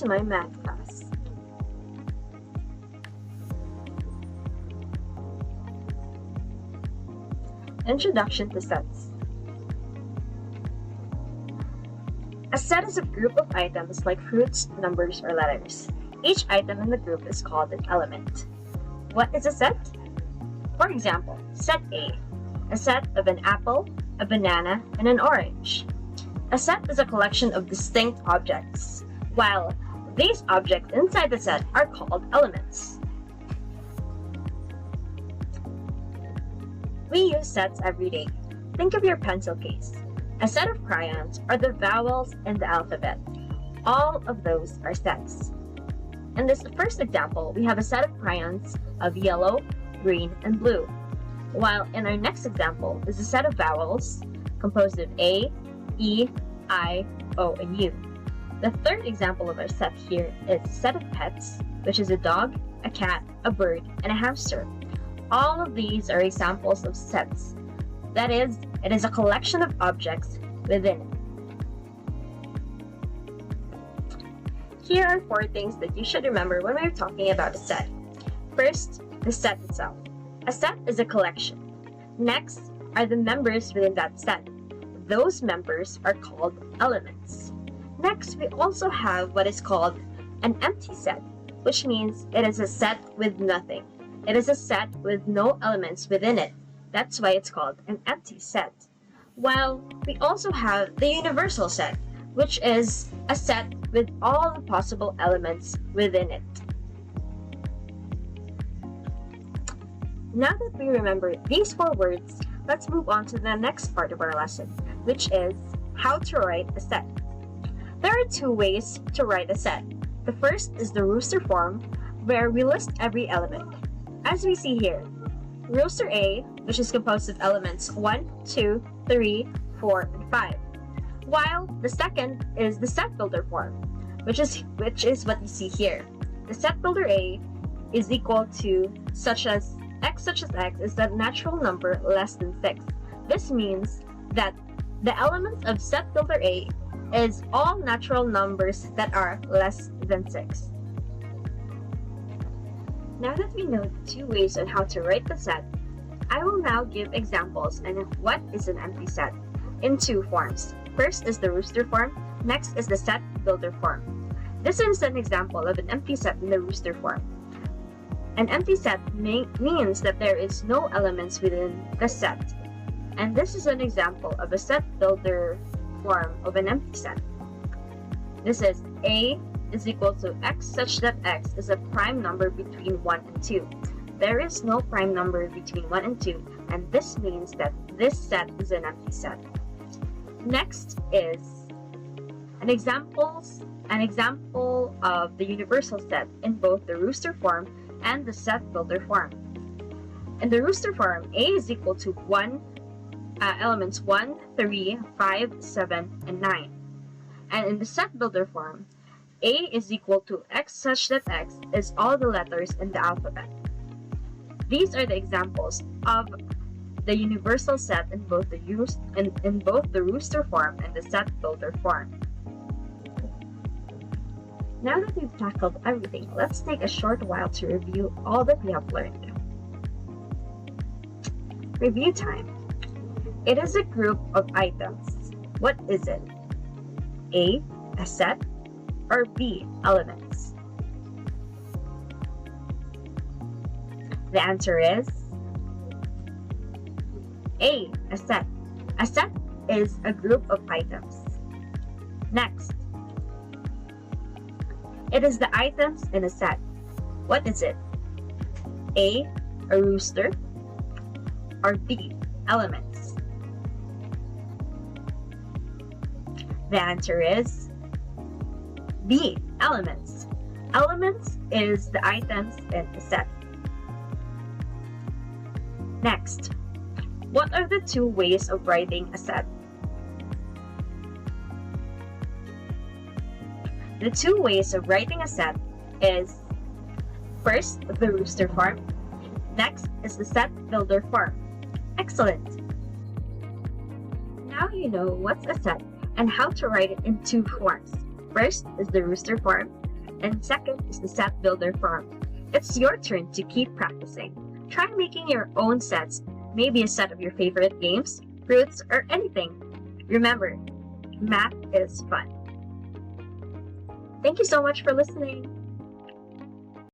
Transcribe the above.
to my math class. Introduction to sets. A set is a group of items like fruits, numbers, or letters. Each item in the group is called an element. What is a set? For example, set A, a set of an apple, a banana, and an orange. A set is a collection of distinct objects, while these objects inside the set are called elements. We use sets every day. Think of your pencil case. A set of crayons are the vowels in the alphabet. All of those are sets. In this first example, we have a set of crayons of yellow, green, and blue, while in our next example is a set of vowels composed of A, E, I, O, and U. The third example of our set here is a set of pets, which is a dog, a cat, a bird, and a hamster. All of these are examples of sets. That is, it is a collection of objects within it. Here are 4 things that you should remember when we're talking about a set. First, the set itself. A set is a collection. Next are the members within that set. Those members are called elements. Next, we also have what is called an empty set, which means it is a set with nothing. It is a set with no elements within it. That's why it's called an empty set. While we also have the universal set, which is a set with all the possible elements within it. Now that we remember these 4 words, let's move on to the next part of our lesson, which is how to write a set. There are 2 ways to write a set. The first is the rooster form, where we list every element. As we see here, rooster A, which is composed of elements 1, 2, 3, 4, and 5. While the second is the set builder form, which is what you see here. The set builder A is equal to such as x is a natural number less than 6. This means that the elements of set builder A is all natural numbers that are less than 6. Now that we know the 2 ways on how to write the set, I will now give examples on what is an empty set in 2 forms. First is the rooster form, next is the set builder form. This is an example of an empty set in the rooster form. An empty set means that there is no elements within the set. And this is an example of a set builder form of an empty set. This is A is equal to x such that x is a prime number between 1 and 2. There is no prime number between 1 and 2, and this means that this set is an empty set. Next is an example of the universal set in both the rooster form and the set builder form. In the rooster form, A is equal to elements 1, 3, 5, 7, and 9. And in the set builder form, A is equal to x such that x is all the letters in the alphabet. These are the examples of the universal set in both the rooster form and the set builder form. Now that we've tackled everything, let's take a short while to review all that we have learned. Review time. It is a group of items. What is it? A set, or B, elements? The answer is A, a set. A set is a group of items. Next, it is the items in a set. What is it? A rooster, or B, elements? The answer is B, elements. Elements is the items in a set. Next, what are the 2 ways of writing a set? The 2 ways of writing a set is first the rooster form, next is the set builder form. Excellent! Now you know what's a set and how to write it in 2 forms. First is the rooster form, and second is the set builder form. It's your turn to keep practicing. Try making your own sets, maybe a set of your favorite games, fruits, or anything. Remember, math is fun. Thank you so much for listening.